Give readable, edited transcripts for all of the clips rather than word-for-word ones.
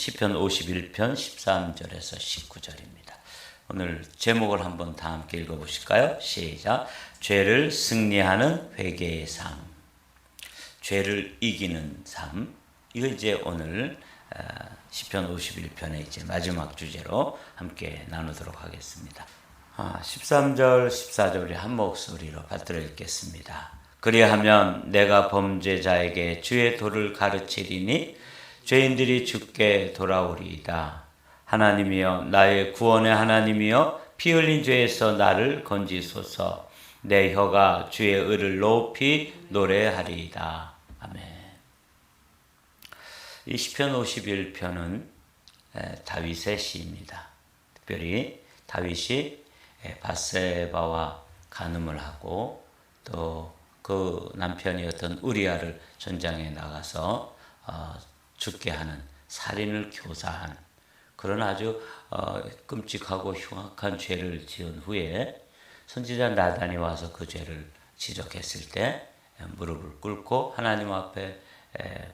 시편 51편 13절에서 19절입니다. 오늘 제목을 한번 다 함께 읽어보실까요? 시작. 죄를 승리하는 회개의 삶, 죄를 이기는 삶. 이거 이제 오늘 시편 51편의 이제 마지막 주제로 함께 나누도록 하겠습니다. 13절, 14절이 한 목소리로 받들어 읽겠습니다. 그리하면 내가 범죄자에게 주의 도를 가르치리니 죄인들이 주께 돌아오리이다. 하나님이여, 나의 구원의 하나님이여, 피 흘린 죄에서 나를 건지소서. 내 혀가 주의 의를 높이 노래하리이다. 아멘. 이 시편 51편은 다윗의 시입니다. 특별히 다윗이 밧세바와 간음을 하고 또 그 남편이었던 우리아를 전장에 나가서 죽게 하는 살인을 교사한 그런 아주 끔찍하고 흉악한 죄를 지은 후에 선지자 나단이 와서 그 죄를 지적했을 때 무릎을 꿇고 하나님 앞에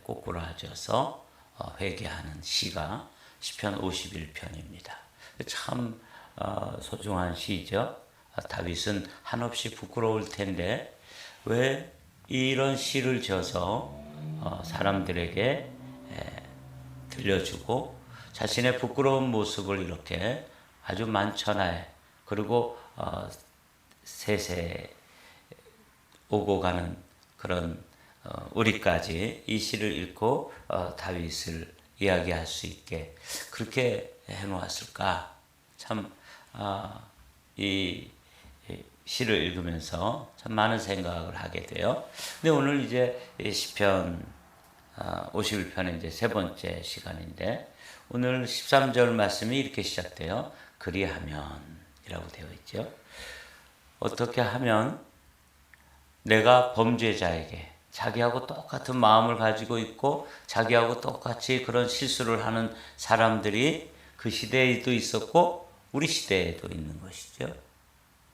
꼬꾸라져서 회개하는 시가 시편 51편입니다. 참 소중한 시죠. 다윗은 한없이 부끄러울 텐데 왜 이런 시를 지어서 사람들에게 들려주고 자신의 부끄러운 모습을 이렇게 아주 만천하에 그리고 세세 오고 가는 그런 우리까지 이 시를 읽고 다윗을 이야기할 수 있게 그렇게 해놓았을까? 참 이 시를 읽으면서 참 많은 생각을 하게 돼요. 근데 오늘 이제 시편 51편의 이제 세 번째 시간인데 오늘 13절 말씀이 이렇게 시작돼요. 그리하면이라고 되어 있죠. 어떻게 하면 내가 범죄자에게 자기하고 똑같은 마음을 가지고 있고 자기하고 똑같이 그런 실수를 하는 사람들이 그 시대에도 있었고 우리 시대에도 있는 것이죠.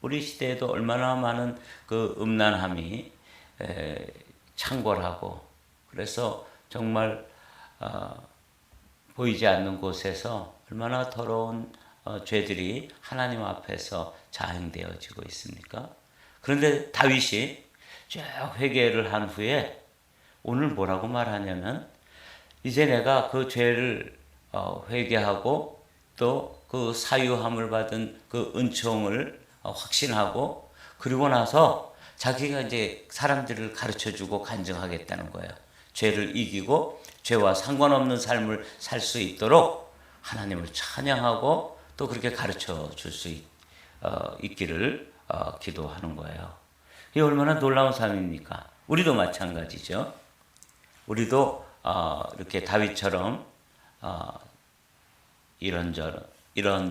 우리 시대에도 얼마나 많은 그 음란함이 창궐하고 그래서 정말 보이지 않는 곳에서 얼마나 더러운 죄들이 하나님 앞에서 자행되어지고 있습니까? 그런데 다윗이 쭉 회개를 한 후에 오늘 뭐라고 말하냐면 이제 내가 그 죄를 회개하고 또 그 사유함을 받은 그 은총을 확신하고 그리고 나서 자기가 이제 사람들을 가르쳐주고 간증하겠다는 거예요. 죄를 이기고 죄와 상관없는 삶을 살 수 있도록 하나님을 찬양하고 또 그렇게 가르쳐 줄 수 있기를 기도하는 거예요. 이게 얼마나 놀라운 삶입니까? 우리도 마찬가지죠. 우리도 이렇게 다윗처럼 이런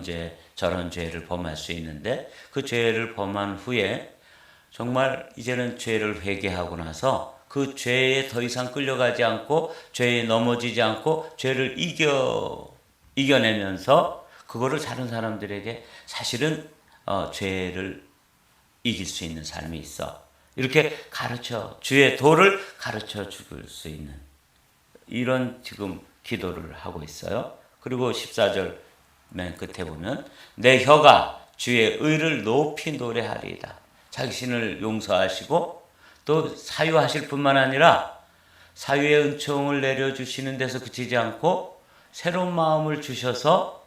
죄 저런 죄를 범할 수 있는데 그 죄를 범한 후에 정말 이제는 죄를 회개하고 나서 그 죄에 더 이상 끌려가지 않고 죄에 넘어지지 않고 죄를 이겨내면서 그거를 다른 사람들에게 사실은 죄를 이길 수 있는 삶이 있어. 이렇게 주의 도를 가르쳐 줄 수 있는 이런 지금 기도를 하고 있어요. 그리고 14절 맨 끝에 보면 내 혀가 주의 의를 높이 노래하리이다. 자신을 용서하시고 또 사유하실 뿐만 아니라 사유의 은총을 내려주시는 데서 그치지 않고 새로운 마음을 주셔서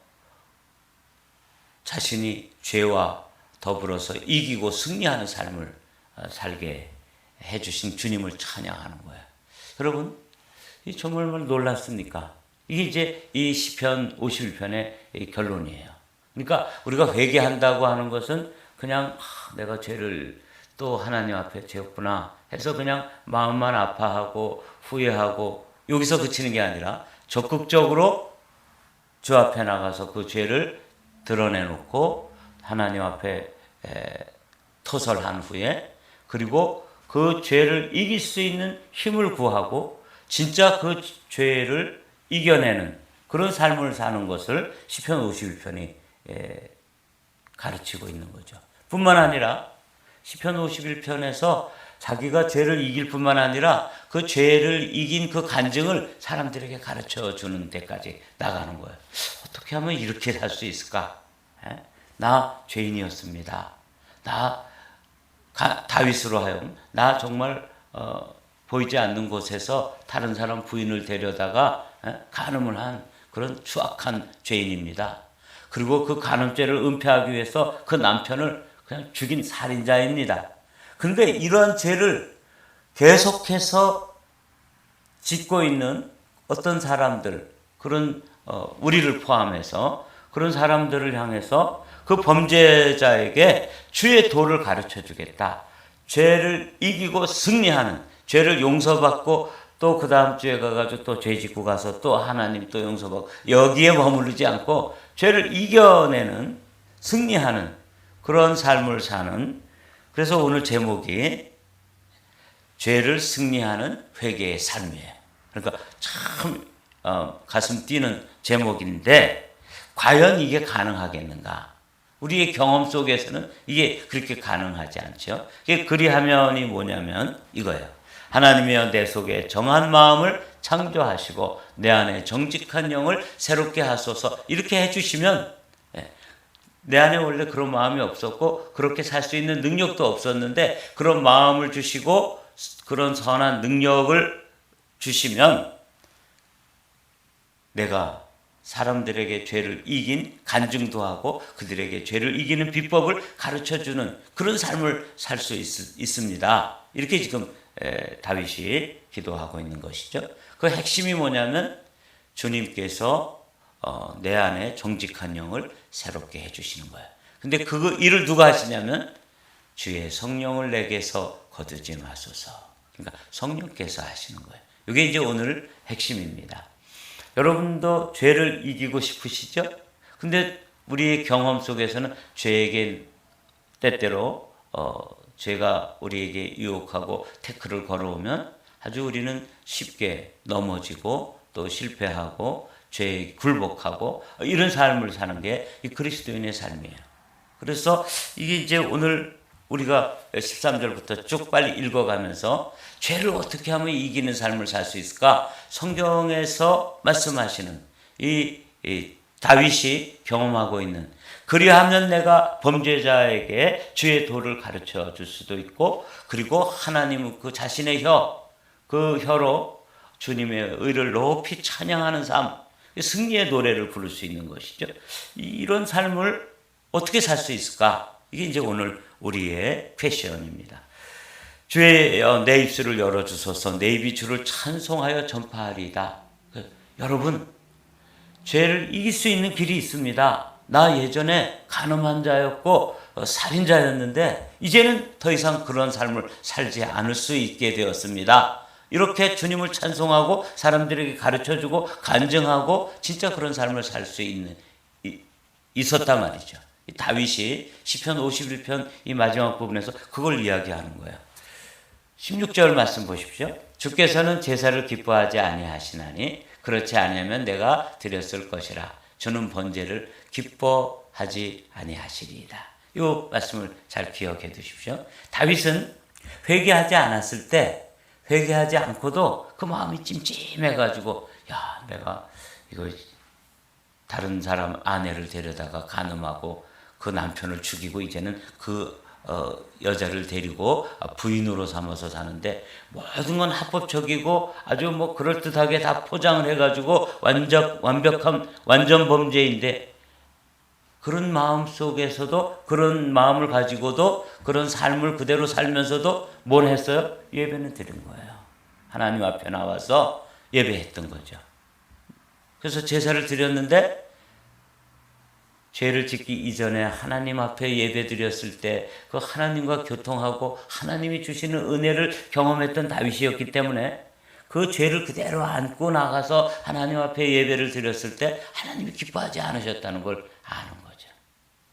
자신이 죄와 더불어서 이기고 승리하는 삶을 살게 해주신 주님을 찬양하는 거예요. 여러분, 이 정말 놀랍습니까? 이게 이제 이 시편 51편의 결론이에요. 그러니까 우리가 회개한다고 하는 것은 그냥 내가 죄를 또 하나님 앞에 지었구나 해서 그냥 마음만 아파하고 후회하고 여기서 그치는 게 아니라 적극적으로 주 앞에 나가서 그 죄를 드러내놓고 하나님 앞에 토설한 후에 그리고 그 죄를 이길 수 있는 힘을 구하고 진짜 그 죄를 이겨내는 그런 삶을 사는 것을 시편 51편이 가르치고 있는 거죠. 뿐만 아니라 시편 51편에서 자기가 죄를 이길 뿐만 아니라 그 죄를 이긴 그 간증을 사람들에게 가르쳐 주는 데까지 나가는 거예요. 어떻게 하면 이렇게 살 수 있을까? 나 죄인이었습니다. 나 다윗으로 하여금 나 정말 보이지 않는 곳에서 다른 사람 부인을 데려다가 간음을 한 그런 추악한 죄인입니다. 그리고 그 간음죄를 은폐하기 위해서 그 남편을 그냥 죽인 살인자입니다. 그런데 이러한 죄를 계속해서 짓고 있는 어떤 사람들, 그런 우리를 포함해서 그런 사람들을 향해서 그 범죄자에게 주의 도를 가르쳐 주겠다. 죄를 이기고 승리하는, 죄를 용서받고 또 그 다음 주에 가가지고 또 죄 짓고 가서 또 하나님 또 용서받고 여기에 머무르지 않고 죄를 이겨내는, 승리하는 그런 삶을 사는, 그래서 오늘 제목이 죄를 승리하는 회개의 삶이에요. 그러니까 참 가슴 뛰는 제목인데 과연 이게 가능하겠는가? 우리의 경험 속에서는 이게 그렇게 가능하지 않죠. 이게 그리하면이 뭐냐면 이거예요. 하나님이여 내 속에 정한 마음을 창조하시고 내 안에 정직한 영을 새롭게 하소서. 이렇게 해주시면 내 안에 원래 그런 마음이 없었고 그렇게 살 수 있는 능력도 없었는데 그런 마음을 주시고 그런 선한 능력을 주시면 내가 사람들에게 죄를 이긴 간증도 하고 그들에게 죄를 이기는 비법을 가르쳐주는 그런 삶을 살 수 있습니다. 이렇게 지금 다윗이 기도하고 있는 것이죠. 그 핵심이 뭐냐면 주님께서 내 안에 정직한 영을 새롭게 해주시는 거예요. 근데 그 일을 누가 하시냐면 주의 성령을 내게서 거두지 마소서. 그러니까 성령께서 하시는 거예요. 이게 이제 오늘 핵심입니다. 여러분도 죄를 이기고 싶으시죠? 근데 우리의 경험 속에서는 죄에게 때때로 죄가 우리에게 유혹하고 태클을 걸어오면 아주 우리는 쉽게 넘어지고 또 실패하고 죄에 굴복하고 이런 삶을 사는 게 이 그리스도인의 삶이에요. 그래서 이게 이제 오늘 우리가 13절부터 쭉 빨리 읽어가면서 죄를 어떻게 하면 이기는 삶을 살 수 있을까? 성경에서 말씀하시는 이 다윗이 경험하고 있는, 그리하면 내가 범죄자에게 주의 도를 가르쳐 줄 수도 있고, 그리고 하나님은 그 자신의 그 혀로 주님의 의를 높이 찬양하는 삶, 승리의 노래를 부를 수 있는 것이죠. 이런 삶을 어떻게 살 수 있을까? 이게 이제 오늘 우리의 퀘션입니다. 주의 내 입술을 열어주소서. 내 입이 주를 찬송하여 전파하리이다. 여러분, 죄를 이길 수 있는 길이 있습니다. 나 예전에 간음한 자였고 살인자였는데 이제는 더 이상 그런 삶을 살지 않을 수 있게 되었습니다. 이렇게 주님을 찬송하고 사람들에게 가르쳐주고 간증하고 진짜 그런 삶을 살 수 있었단 말이죠. 다윗이 시편 51편 이 마지막 부분에서 그걸 이야기하는 거예요. 16절 말씀 보십시오. 주께서는 제사를 기뻐하지 아니하시나니 그렇지 아니하면 내가 드렸을 것이라. 주는 번제를 기뻐하지 아니하시리이다. 이 말씀을 잘 기억해 두십시오. 다윗은 회개하지 않았을 때, 회개하지 않고도 그 마음이 찜찜해가지고 야, 내가 이거 다른 사람 아내를 데려다가 간음하고 그 남편을 죽이고 이제는 그 여자를 데리고 부인으로 삼아서 사는데 모든 건 합법적이고 아주 뭐 그럴듯하게 다 포장을 해가지고 완전 범죄인데 그런 마음 속에서도 그런 마음을 가지고도 그런 삶을 그대로 살면서도 뭘 했어요? 예배는 드린 거예요. 하나님 앞에 나와서 예배했던 거죠. 그래서 제사를 드렸는데 죄를 짓기 이전에 하나님 앞에 예배 드렸을 때 그 하나님과 교통하고 하나님이 주시는 은혜를 경험했던 다윗이었기 때문에 그 죄를 그대로 안고 나가서 하나님 앞에 예배를 드렸을 때 하나님이 기뻐하지 않으셨다는 걸 아는 거죠.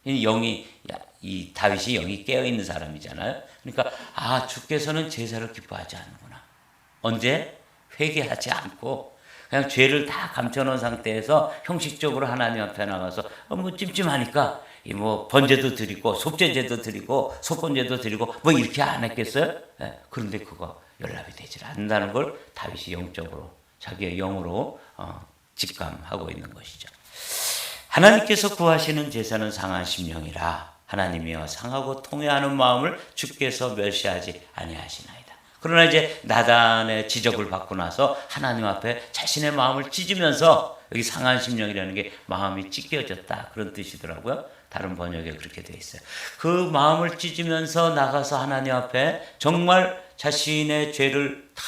이 다윗이 영이 깨어있는 사람이잖아요. 그러니까 주께서는 제사를 기뻐하지 않는구나. 언제? 회개하지 않고 그냥 죄를 다 감춰놓은 상태에서 형식적으로 하나님 앞에 나가서 뭐 찜찜하니까 뭐 번제도 드리고 속죄제도 드리고 속건제도 드리고 뭐 이렇게 안 했겠어요? 네. 그런데 그거 연락이 되질 않는다는 걸 다윗이 영적으로 자기의 영으로 직감하고 있는 것이죠. 하나님께서 구하시는 제사는 상한 심령이라 하나님이여 상하고 통회하는 마음을 주께서 멸시하지 아니하시나이다. 그러나 이제 나단의 지적을 받고 나서 하나님 앞에 자신의 마음을 찢으면서 여기 상한 심령이라는 게 마음이 찢겨졌다 그런 뜻이더라고요. 다른 번역에 그렇게 되어 있어요. 그 마음을 찢으면서 나가서 하나님 앞에 정말 자신의 죄를 다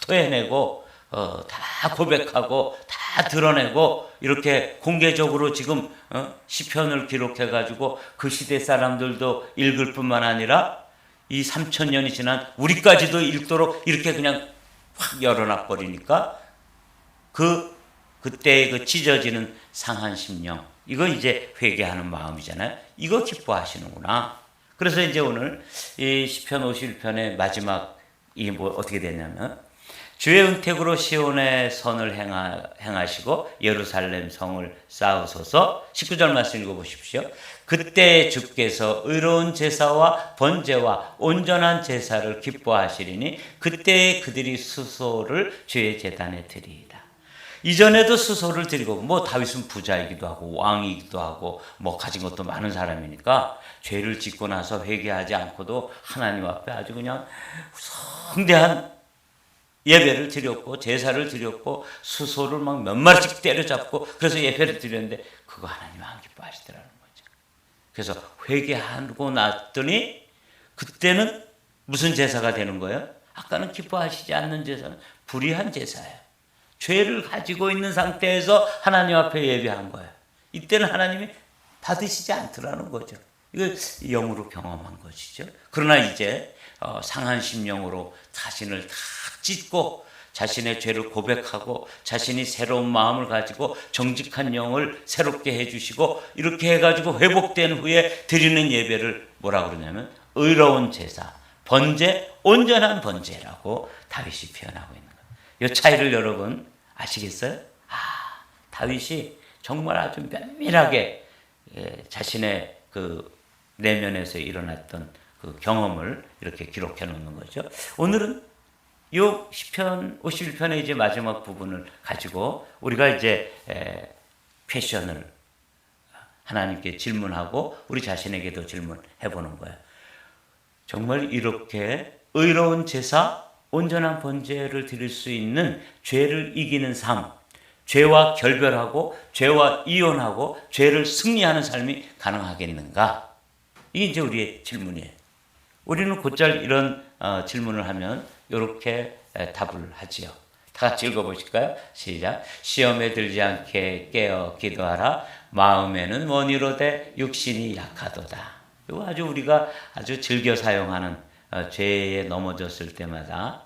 토해내고 다 고백하고 다 드러내고 이렇게 공개적으로 지금 시편을 기록해가지고 그 시대 사람들도 읽을 뿐만 아니라 이 3000년이 지난 우리까지도 읽도록 이렇게 그냥 확 열어놔 버리니까 그때의 그 찢어지는 상한 심령, 이거 이제 회개하는 마음이잖아요. 이거 기뻐하시는구나. 그래서 이제 오늘 이 시편 51편의 마지막 이게 뭐 어떻게 되냐면 주의 은택으로 시온의 선을 행하시고 예루살렘 성을 쌓으소서. 19절 말씀 읽어보십시오. 그때 주께서 의로운 제사와 번제와 온전한 제사를 기뻐하시리니 그때 그들이 수소를 주의 제단에 드리이다. 이전에도 수소를 드리고 뭐 다윗은 부자이기도 하고 왕이기도 하고 뭐 가진 것도 많은 사람이니까 죄를 짓고 나서 회개하지 않고도 하나님 앞에 아주 그냥 성대한 예배를 드렸고 제사를 드렸고 수소를 막 몇 마리씩 때려잡고 그래서 예배를 드렸는데 그거 하나님 안 기뻐하시더라는 거죠. 그래서 회개하고 났더니 그때는 무슨 제사가 되는 거예요? 아까는 기뻐하시지 않는 제사는 불의한 제사예요. 죄를 가지고 있는 상태에서 하나님 앞에 예배한 거예요. 이때는 하나님이 받으시지 않더라는 거죠. 이걸 영으로 경험한 것이죠. 그러나 이제 상한 심령으로 자신을 다 찢고 자신의 죄를 고백하고 자신이 새로운 마음을 가지고 정직한 영을 새롭게 해주시고 이렇게 해가지고 회복된 후에 드리는 예배를 뭐라 그러냐면 의로운 제사, 번제, 온전한 번제라고 다윗이 표현하고 있는 거예요. 이 차이를 여러분 아시겠어요? 다윗이 정말 아주 면밀하게 자신의 그 내면에서 일어났던 그 경험을 이렇게 기록해 놓는 거죠. 오늘은 요 시편 51편의 이제 마지막 부분을 가지고 우리가 이제 퀘션을 하나님께 질문하고 우리 자신에게도 질문해 보는 거예요. 정말 이렇게 의로운 제사, 온전한 번제를 드릴 수 있는 죄를 이기는 삶, 죄와 결별하고 죄와 이혼하고 죄를 승리하는 삶이 가능하겠는가? 이게 이제 우리의 질문이에요. 우리는 곧잘 이런 질문을 하면 이렇게 답을 하지요. 다 같이 읽어보실까요? 시작. 시험에 들지 않게 깨어 기도하라. 마음에는 원이로되 육신이 약하도다. 이거 아주 우리가 아주 즐겨 사용하는 죄에 넘어졌을 때마다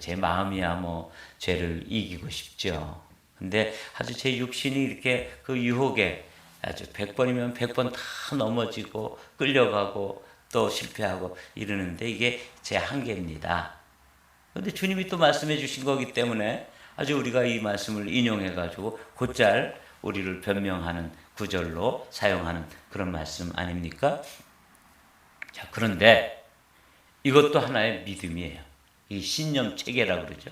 제 마음이야 뭐 죄를 이기고 싶죠. 근데 아주 제 육신이 이렇게 그 유혹에 아주 100번이면 100번 다 넘어지고 끌려가고 또 실패하고 이러는데 이게 제 한계입니다. 그런데 주님이 또 말씀해 주신 거기 때문에 아주 우리가 이 말씀을 인용해 가지고 곧잘 우리를 변명하는 구절로 사용하는 그런 말씀 아닙니까? 자, 그런데 이것도 하나의 믿음이에요. 이 신념 체계라고 그러죠.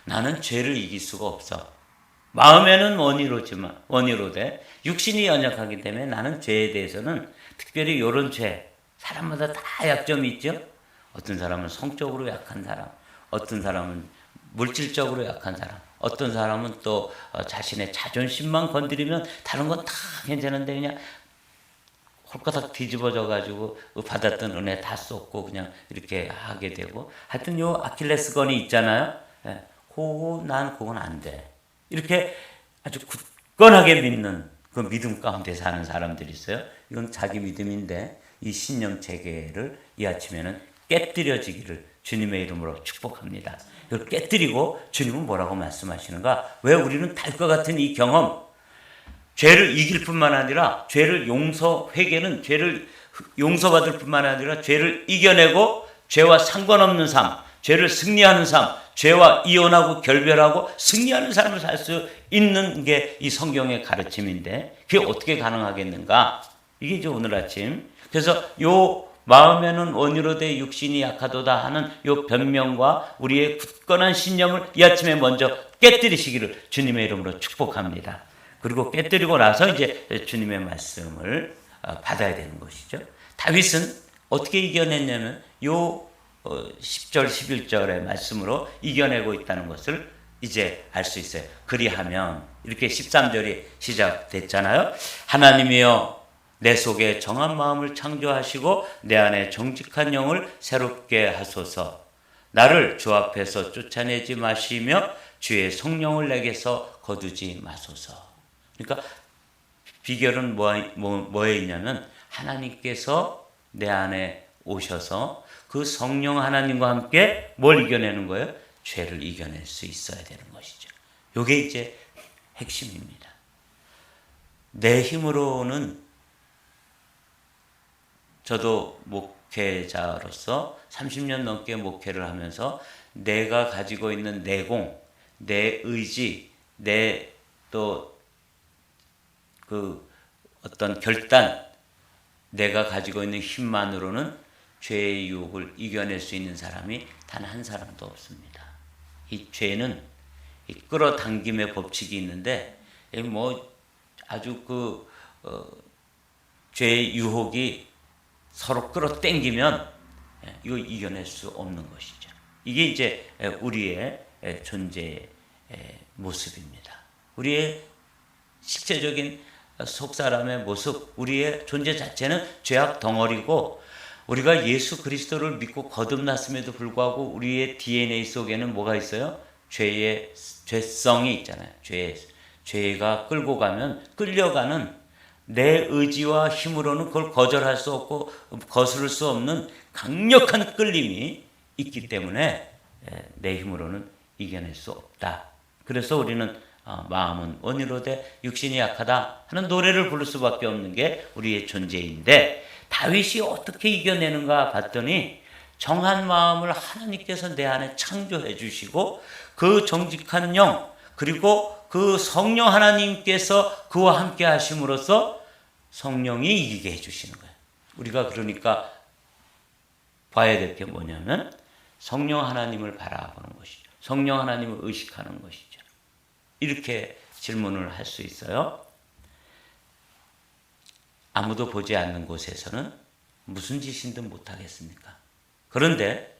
나는 죄를 이길 수가 없어. 마음에는 원이로되 육신이 연약하기 때문에 나는 죄에 대해서는 특별히 이런 죄, 사람마다 다 약점이 있죠. 어떤 사람은 성적으로 약한 사람, 어떤 사람은 물질적으로 약한 사람, 어떤 사람은 또 자신의 자존심만 건드리면 다른 건 다 괜찮은데 그냥 홀가닥 뒤집어져 가지고 받았던 은혜 다 쏟고 그냥 이렇게 하게 되고 하여튼 요 아킬레스건이 있잖아요. 그건 안 돼. 이렇게 아주 굳건하게 믿는 그 믿음 가운데 사는 사람들이 있어요. 이건 자기 믿음인데 이 신념 체계를 이 아침에는 깨뜨려지기를 주님의 이름으로 축복합니다. 이걸 깨뜨리고 주님은 뭐라고 말씀하시는가? 왜 우리는 달과 같은 이 경험, 죄를 이길 뿐만 아니라 회개는 죄를 용서받을 뿐만 아니라 죄를 이겨내고 죄와 상관없는 삶, 죄를 승리하는 삶, 죄와 이혼하고 결별하고 승리하는 삶을 살 수 있는 게 이 성경의 가르침인데 그게 어떻게 가능하겠는가? 이게 이제 오늘 아침 그래서 요 마음에는 원이로 돼 육신이 약하도다 하는 요 변명과 우리의 굳건한 신념을 이 아침에 먼저 깨뜨리시기를 주님의 이름으로 축복합니다. 그리고 깨뜨리고 나서 이제 주님의 말씀을 받아야 되는 것이죠. 다윗은 어떻게 이겨냈냐면 요 10절 11절의 말씀으로 이겨내고 있다는 것을 이제 알 수 있어요. 그리하면 이렇게 13절이 시작됐잖아요. 하나님이여 내 속에 정한 마음을 창조하시고 내 안에 정직한 영을 새롭게 하소서. 나를 주 앞에서 쫓아내지 마시며 주의 성령을 내게서 거두지 마소서. 그러니까 비결은 뭐에 있냐면 하나님께서 내 안에 오셔서 그 성령 하나님과 함께 뭘 이겨내는 거예요? 죄를 이겨낼 수 있어야 되는 것이죠. 이게 이제 핵심입니다. 내 힘으로는 저도 목회자로서 30년 넘게 목회를 하면서 내가 가지고 있는 내공, 내 의지, 내 또 그 어떤 결단, 내가 가지고 있는 힘만으로는 죄의 유혹을 이겨낼 수 있는 사람이 단 한 사람도 없습니다. 이 죄는 이 끌어당김의 법칙이 있는데 뭐 아주 죄의 유혹이 서로 끌어당기면 이거 이겨낼 수 없는 것이죠. 이게 이제 우리의 존재의 모습입니다. 우리의 실제적인 속사람의 모습, 우리의 존재 자체는 죄악 덩어리고 우리가 예수 그리스도를 믿고 거듭났음에도 불구하고 우리의 DNA 속에는 뭐가 있어요? 죄의 죄성이 있잖아요. 죄가 끌고 가면 끌려가는 내 의지와 힘으로는 그걸 거절할 수 없고 거스를 수 없는 강력한 끌림이 있기 때문에 내 힘으로는 이겨낼 수 없다. 그래서 우리는 마음은 원이로 돼 육신이 약하다 하는 노래를 부를 수밖에 없는 게 우리의 존재인데 다윗이 어떻게 이겨내는가 봤더니 정한 마음을 하나님께서 내 안에 창조해 주시고 그 정직한 영 그리고 그 성령 하나님께서 그와 함께 하심으로써 성령이 이기게 해주시는 거예요. 우리가 그러니까 봐야 될 게 뭐냐면 성령 하나님을 바라보는 것이죠. 성령 하나님을 의식하는 것이죠. 이렇게 질문을 할 수 있어요. 아무도 보지 않는 곳에서는 무슨 짓이든 못하겠습니까? 그런데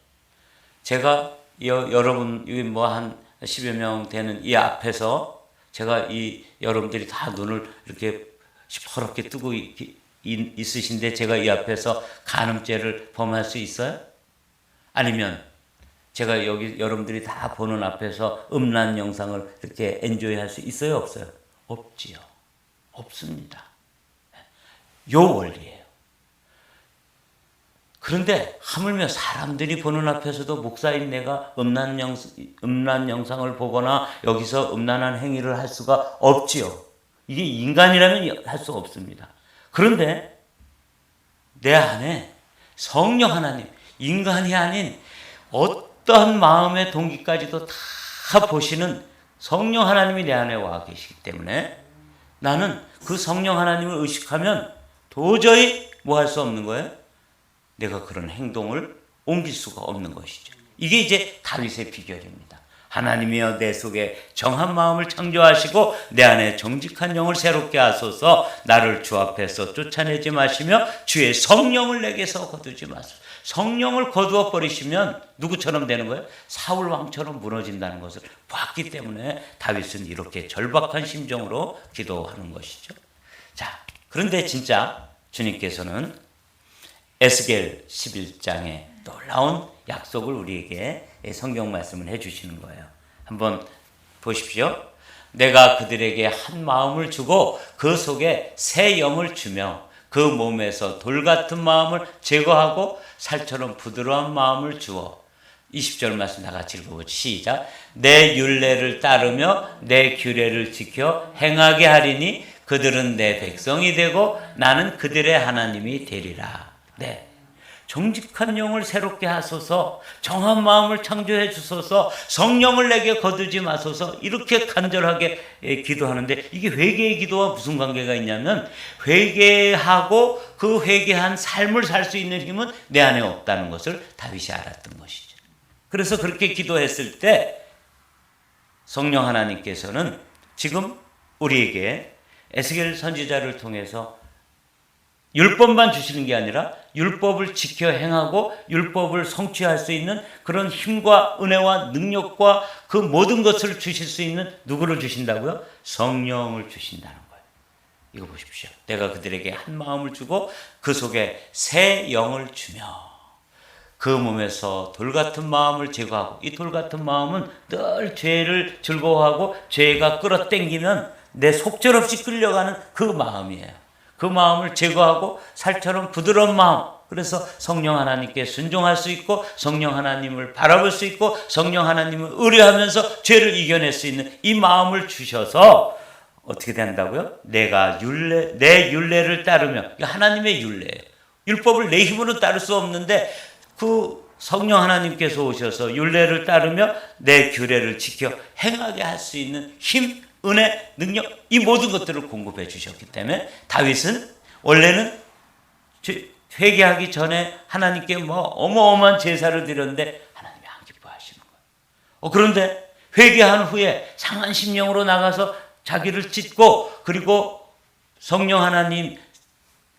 제가 여러분 뭐 한 10여 명 되는 이 앞에서 제가 이 여러분들이 다 눈을 이렇게 시퍼렇게 뜨고 있으신데 제가 이 앞에서 간음죄를 범할 수 있어요? 아니면 제가 여기 여러분들이 다 보는 앞에서 음란 영상을 이렇게 엔조이할 수 있어요? 없어요? 없지요. 없습니다. 요 원리예요. 그런데 하물며 사람들이 보는 앞에서도 목사인 내가 음란 영상을 보거나 여기서 음란한 행위를 할 수가 없지요. 이게 인간이라면 할 수가 없습니다. 그런데 내 안에 성령 하나님, 인간이 아닌 어떠한 마음의 동기까지도 다 보시는 성령 하나님이 내 안에 와 계시기 때문에 나는 그 성령 하나님을 의식하면 도저히 뭐 할 수 없는 거예요? 내가 그런 행동을 옮길 수가 없는 것이죠. 이게 이제 다윗의 비결입니다. 하나님이여 내 속에 정한 마음을 창조하시고 내 안에 정직한 영을 새롭게 하소서. 나를 주 앞에서 쫓아내지 마시며 주의 성령을 내게서 거두지 마소서. 성령을 거두어 버리시면 누구처럼 되는 거예요? 사울 왕처럼 무너진다는 것을 봤기 때문에 다윗은 이렇게 절박한 심정으로 기도하는 것이죠. 자, 그런데 진짜 주님께서는 에스겔 11장에 놀라운 약속을 우리에게 성경 말씀을 해주시는 거예요. 한번 보십시오. 내가 그들에게 한 마음을 주고 그 속에 새 영을 주며 그 몸에서 돌 같은 마음을 제거하고 살처럼 부드러운 마음을 주어 20절 말씀 다 같이 읽어보죠. 시작. 내 율례를 따르며 내 규례를 지켜 행하게 하리니 그들은 내 백성이 되고 나는 그들의 하나님이 되리라. 네. 정직한 영을 새롭게 하소서, 정한 마음을 창조해 주소서, 성령을 내게 거두지 마소서, 이렇게 간절하게 기도하는데, 이게 회개의 기도와 무슨 관계가 있냐면, 회개하고 그 회개한 삶을 살 수 있는 힘은 내 안에 없다는 것을 다윗이 알았던 것이죠. 그래서 그렇게 기도했을 때 성령 하나님께서는 지금 우리에게 에스겔 선지자를 통해서 율법만 주시는 게 아니라 율법을 지켜 행하고 율법을 성취할 수 있는 그런 힘과 은혜와 능력과 그 모든 것을 주실 수 있는 누구를 주신다고요? 성령을 주신다는 거예요. 이거 보십시오. 내가 그들에게 한 마음을 주고 그 속에 새 영을 주며 그 몸에서 돌같은 마음을 제거하고, 이 돌같은 마음은 늘 죄를 즐거워하고 죄가 끌어당기면 내 속절없이 끌려가는 그 마음이에요. 그 마음을 제거하고 살처럼 부드러운 마음, 그래서 성령 하나님께 순종할 수 있고 성령 하나님을 바라볼 수 있고 성령 하나님을 의뢰하면서 죄를 이겨낼 수 있는 이 마음을 주셔서 어떻게 된다고요? 내 율례를 따르며, 하나님의 율례예요. 율법을 내 힘으로 따를 수 없는데 그 성령 하나님께서 오셔서 율례를 따르며 내 규례를 지켜 행하게 할 수 있는 힘, 은혜, 능력, 이 모든 것들을 공급해 주셨기 때문에 다윗은 원래는 회개하기 전에 하나님께 어마어마한 제사를 드렸는데 하나님이 안 기뻐하시는 거예요. 그런데 회개한 후에 상한 심령으로 나가서 자기를 찢고, 그리고 성령 하나님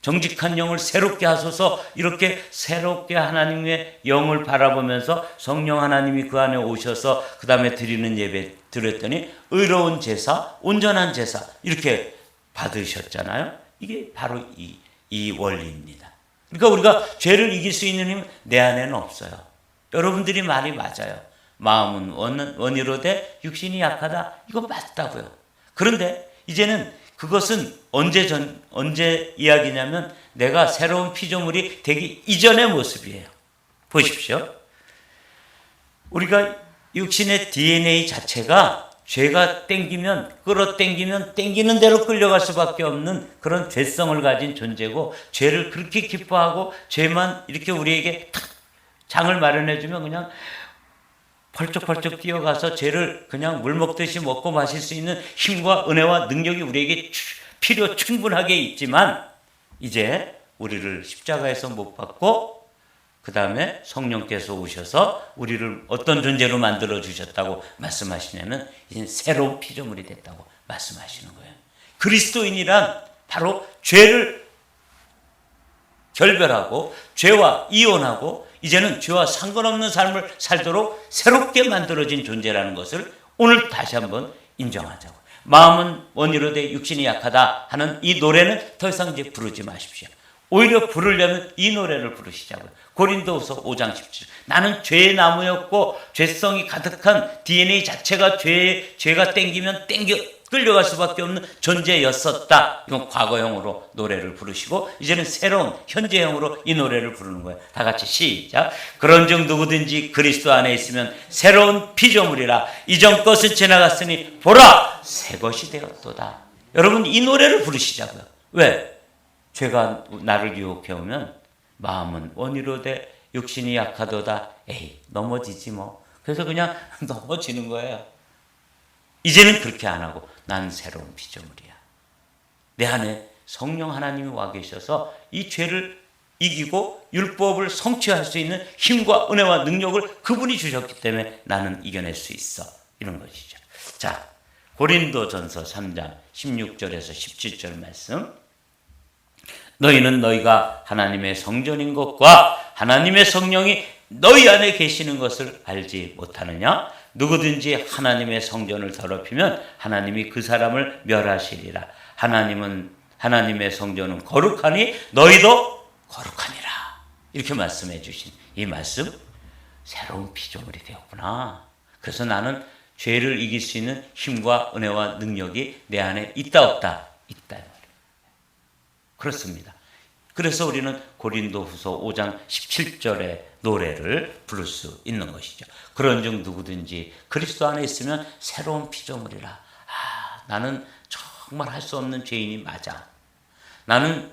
정직한 영을 새롭게 하소서, 이렇게 새롭게 하나님의 영을 바라보면서 성령 하나님이 그 안에 오셔서 그 다음에 드리는 예배 드렸더니 의로운 제사, 온전한 제사 이렇게 받으셨잖아요. 이게 바로 이 원리입니다. 그러니까 우리가 죄를 이길 수 있는 힘은 내 안에는 없어요. 여러분들이 말이 맞아요. 마음은 원이로 돼 육신이 약하다. 이거 맞다고요. 그런데 이제는 그것은 언제 이야기냐면 내가 새로운 피조물이 되기 이전의 모습이에요. 보십시오. 우리가 육신의 DNA 자체가 죄가 끌어당기면 땡기는 대로 끌려갈 수밖에 없는 그런 죄성을 가진 존재고, 죄를 그렇게 기뻐하고 죄만 이렇게 우리에게 탁 장을 마련해주면 그냥 펄쩍펄쩍 뛰어가서 죄를 그냥 물 먹듯이 먹고 마실 수 있는 힘과 은혜와 능력이 우리에게 충분하게 있지만, 이제 우리를 십자가에서 못 박고 그 다음에 성령께서 오셔서 우리를 어떤 존재로 만들어 주셨다고 말씀하시냐면 이제 새로운 피조물이 됐다고 말씀하시는 거예요. 그리스도인이란 바로 죄를 결별하고 죄와 이혼하고 이제는 죄와 상관없는 삶을 살도록 새롭게 만들어진 존재라는 것을 오늘 다시 한번 인정하자고. 마음은 원이로 돼 육신이 약하다 하는 이 노래는 더 이상 이제 부르지 마십시오. 오히려 부르려면 이 노래를 부르시자고요. 고린도후서 5장 17절. 나는 죄의 나무였고 죄성이 가득한 DNA 자체가 죄가 땡기면 끌려갈 수밖에 없는 존재였었다. 이건 과거형으로 노래를 부르시고 이제는 새로운 현재형으로 이 노래를 부르는 거예요. 다 같이 시작. 그런즉 누구든지 그리스도 안에 있으면 새로운 피조물이라. 이전 것은 지나갔으니 보라 새 것이 되었도다. 여러분 이 노래를 부르시자고요. 왜? 죄가 나를 유혹해오면 마음은 원이로 돼 육신이 약하도다. 에이 넘어지지 뭐. 그래서 그냥 넘어지는 거예요. 이제는 그렇게 안 하고 난 새로운 피조물이야. 내 안에 성령 하나님이 와 계셔서 이 죄를 이기고 율법을 성취할 수 있는 힘과 은혜와 능력을 그분이 주셨기 때문에 나는 이겨낼 수 있어. 이런 것이죠. 자, 고린도전서 3장 16절에서 17절 말씀. 너희는 너희가 하나님의 성전인 것과 하나님의 성령이 너희 안에 계시는 것을 알지 못하느냐? 누구든지 하나님의 성전을 더럽히면 하나님이 그 사람을 멸하시리라. 하나님의 성전은 거룩하니 너희도 거룩하니라. 이렇게 말씀해 주신 이 말씀, 새로운 피조물이 되었구나. 그래서 나는 죄를 이길 수 있는 힘과 은혜와 능력이 내 안에 있다 없다? 있다. 그렇습니다. 그래서 우리는 고린도후서 5장 17절의 노래를 부를 수 있는 것이죠. 그런즉 누구든지 그리스도 안에 있으면 새로운 피조물이라. 나는 정말 할 수 없는 죄인이 맞아. 나는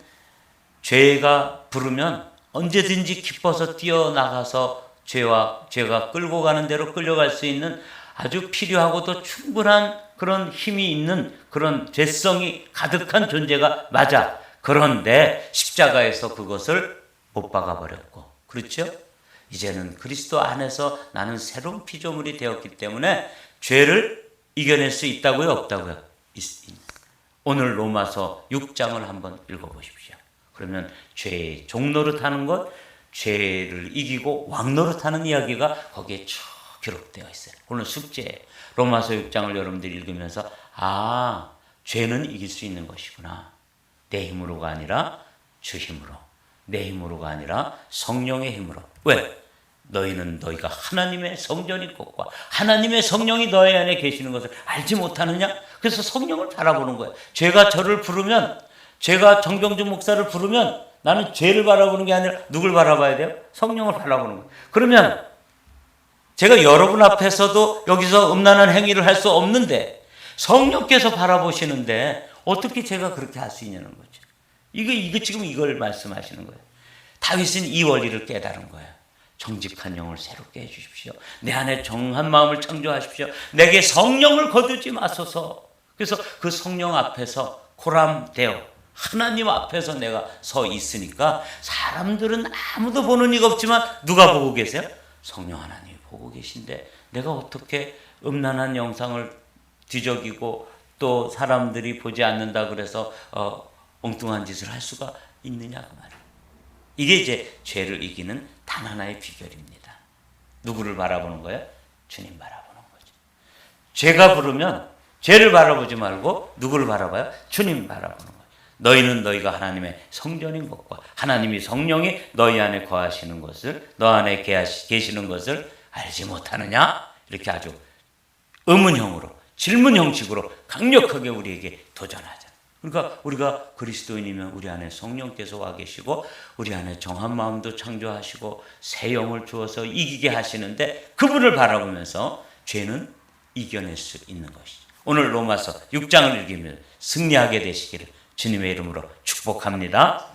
죄가 부르면 언제든지 기뻐서 뛰어나가서 죄가 끌고 가는 대로 끌려갈 수 있는 아주 필요하고도 충분한 그런 힘이 있는 그런 죄성이 가득한 존재가 맞아. 그런데 십자가에서 그것을 못 박아버렸고, 그렇죠? 이제는 그리스도 안에서 나는 새로운 피조물이 되었기 때문에 죄를 이겨낼 수 있다고요? 없다고요? 오늘 로마서 6장을 한번 읽어보십시오. 그러면 죄의 종노릇하는 것, 죄를 이기고 왕노릇하는 이야기가 거기에 쭉 기록되어 있어요. 오늘 숙제예요. 로마서 6장을 여러분들이 읽으면서 죄는 이길 수 있는 것이구나. 내 힘으로가 아니라 주 힘으로, 내 힘으로가 아니라 성령의 힘으로. 왜? 너희는 너희가 하나님의 성전인 것과 하나님의 성령이 너희 안에 계시는 것을 알지 못하느냐? 그래서 성령을 바라보는 거예요. 죄가 저를 부르면, 죄가 정병준 목사를 부르면 나는 죄를 바라보는 게 아니라 누굴 바라봐야 돼요? 성령을 바라보는 거예요. 그러면 제가 여러분 앞에서도 여기서 음란한 행위를 할 수 없는데 성령께서 바라보시는데 어떻게 제가 그렇게 할 수 있냐는 거죠. 이거 지금 이걸 말씀하시는 거예요. 다윗은 이 원리를 깨달은 거예요. 정직한 영을 새롭게 해주십시오. 내 안에 정한 마음을 창조하십시오. 내게 성령을 거두지 마소서. 그래서 그 성령 앞에서 코람되어 하나님 앞에서 내가 서 있으니까 사람들은 아무도 보는 이가 없지만 누가 보고 계세요? 성령 하나님이 보고 계신데 내가 어떻게 음란한 영상을 뒤적이고 또 사람들이 보지 않는다 그래서 엉뚱한 짓을 할 수가 있느냐 그 말이에요. 이게 이제 죄를 이기는 단 하나의 비결입니다. 누구를 바라보는 거예요? 주님 바라보는 거죠. 죄가 부르면 죄를 바라보지 말고 누구를 바라봐요? 주님 바라보는 거예요. 너희는 너희가 하나님의 성전인 것과 하나님이 성령이 너희 안에 거하시는 것을, 너 안에 계시는 것을 알지 못하느냐? 이렇게 아주 의문형으로, 질문 형식으로 강력하게 우리에게 도전하잖아요. 그러니까 우리가 그리스도인이면 우리 안에 성령께서 와 계시고 우리 안에 정한 마음도 창조하시고 새 영을 주어서 이기게 하시는데 그분을 바라보면서 죄는 이겨낼 수 있는 것이죠. 오늘 로마서 6장을 읽으면 승리하게 되시기를 주님의 이름으로 축복합니다.